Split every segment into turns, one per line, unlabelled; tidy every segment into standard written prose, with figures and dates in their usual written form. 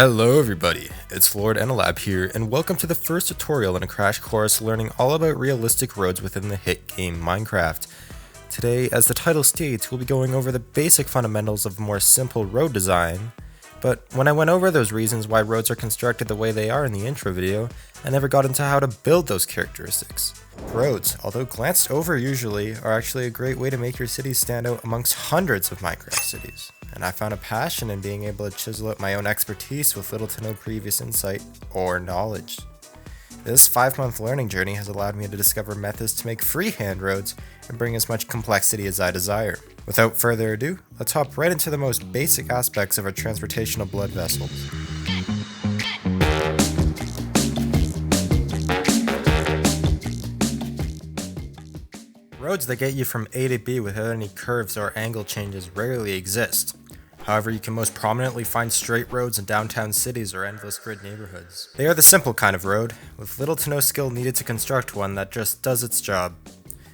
Hello everybody, it's Lord Enelab here, and welcome to the first tutorial in a crash course learning all about realistic roads within the hit game Minecraft. Today, as the title states, we'll be going over the basic fundamentals of more simple road design, but when I went over those reasons why roads are constructed the way they are in the intro video, I never got into how to build those characteristics. Roads, although glanced over usually, are actually a great way to make your cities stand out amongst hundreds of Minecraft cities. And I found a passion in being able to chisel out my own expertise with little to no previous insight or knowledge. This 5-month learning journey has allowed me to discover methods to make freehand roads and bring as much complexity as I desire. Without further ado, let's hop right into the most basic aspects of our transportational blood vessels. Roads that get you from A to B without any curves or angle changes rarely exist. However, you can most prominently find straight roads in downtown cities or endless grid neighborhoods. They are the simple kind of road, with little to no skill needed to construct one that just does its job.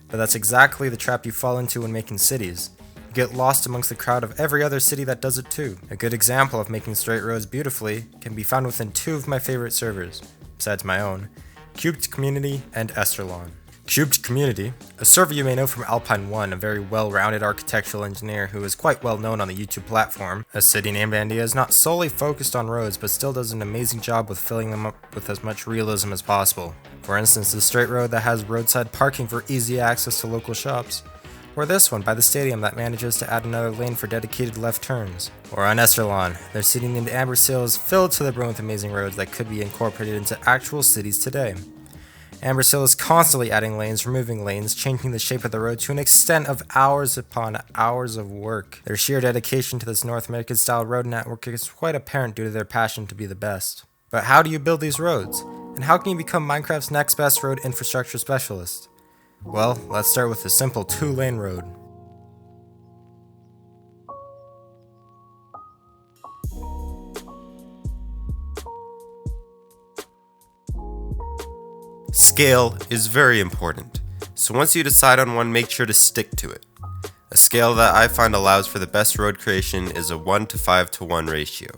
But that's exactly the trap you fall into when making cities. You get lost amongst the crowd of every other city that does it too. A good example of making straight roads beautifully can be found within 2 of my favorite servers, besides my own, Cubed Community and Esterlon. Cubed Community, a server you may know from Alpine 1, a very well-rounded architectural engineer who is quite well known on the YouTube platform. A city named Andia is not solely focused on roads, but still does an amazing job with filling them up with as much realism as possible. For instance, the straight road that has roadside parking for easy access to local shops. Or this one by the stadium that manages to add another lane for dedicated left turns. Or on Esterlon, their city named Ambersill is filled to the brim with amazing roads that could be incorporated into actual cities today. Ambersill is constantly adding lanes, removing lanes, changing the shape of the road to an extent of hours upon hours of work. Their sheer dedication to this North American style road network is quite apparent due to their passion to be the best. But how do you build these roads? And how can you become Minecraft's next best road infrastructure specialist? Well, let's start with a simple 2-lane road. Scale is very important, so once you decide on one, make sure to stick to it. A scale that I find allows for the best road creation is a 1:5:1 ratio,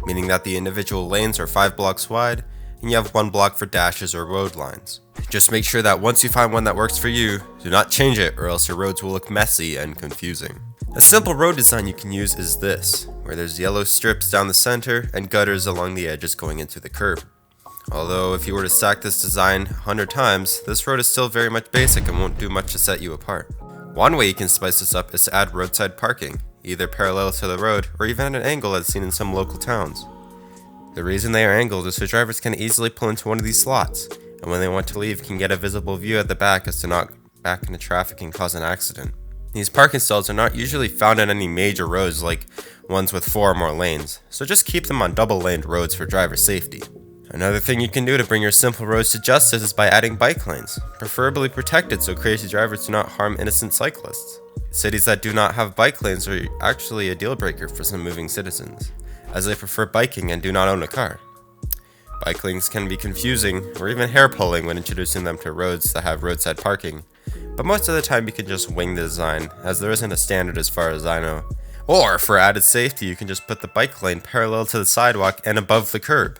meaning that the individual lanes are 5 blocks wide, and you have 1 block for dashes or road lines. Just make sure that once you find one that works for you, do not change it or else your roads will look messy and confusing. A simple road design you can use is this, where there's yellow strips down the center and gutters along the edges going into the curb. Although if you were to stack this design 100 times, this road is still very much basic and won't do much to set you apart. One way you can spice this up is to add roadside parking, either parallel to the road or even at an angle as seen in some local towns. The reason they are angled is so drivers can easily pull into one of these slots, and when they want to leave can get a visible view at the back as to not back into traffic and cause an accident. These parking stalls are not usually found on any major roads like ones with 4 or more lanes, so just keep them on double-laned roads for driver safety. Another thing you can do to bring your simple roads to justice is by adding bike lanes, preferably protected so crazy drivers do not harm innocent cyclists. Cities that do not have bike lanes are actually a deal breaker for some moving citizens, as they prefer biking and do not own a car. Bike lanes can be confusing or even hair-pulling when introducing them to roads that have roadside parking, but most of the time you can just wing the design, as there isn't a standard as far as I know. Or, for added safety, you can just put the bike lane parallel to the sidewalk and above the curb.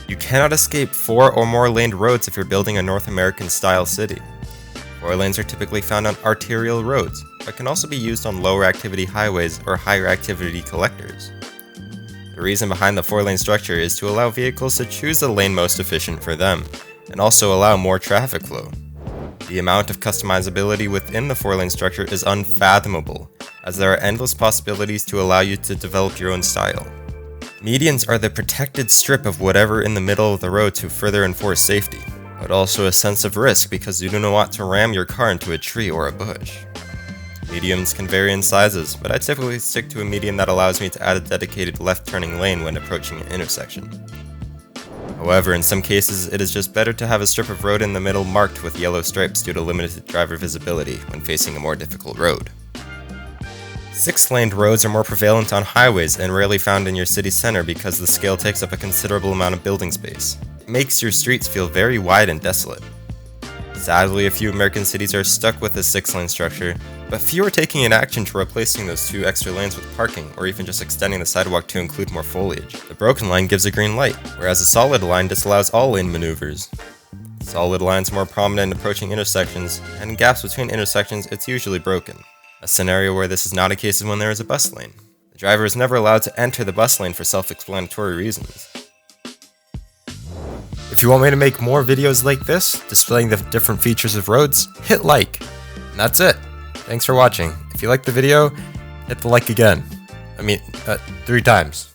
You cannot escape 4 or more laned roads if you're building a North American style city. 4 lanes are typically found on arterial roads, but can also be used on lower activity highways or higher activity collectors. The reason behind the 4-lane structure is to allow vehicles to choose the lane most efficient for them, and also allow more traffic flow. The amount of customizability within the 4-lane structure is unfathomable, as there are endless possibilities to allow you to develop your own style. Medians are the protected strip of whatever in the middle of the road to further enforce safety, but also a sense of risk because you do not want to ram your car into a tree or a bush. Mediums can vary in sizes, but I typically stick to a median that allows me to add a dedicated left turning lane when approaching an intersection. However, in some cases it is just better to have a strip of road in the middle marked with yellow stripes due to limited driver visibility when facing a more difficult road. 6-laned roads are more prevalent on highways and rarely found in your city center because the scale takes up a considerable amount of building space. It makes your streets feel very wide and desolate. Sadly, a few American cities are stuck with a 6-lane structure, but few are taking an action to replacing those 2 extra lanes with parking, or even just extending the sidewalk to include more foliage. The broken line gives a green light, whereas a solid line disallows all lane maneuvers. Solid lines are more prominent in approaching intersections, and in gaps between intersections it's usually broken. A scenario where this is not a case is when there is a bus lane. The driver is never allowed to enter the bus lane for self-explanatory reasons. If you want me to make more videos like this, displaying the different features of roads, hit like. And that's it. Thanks for watching. If you liked the video, hit the like again. 3 times.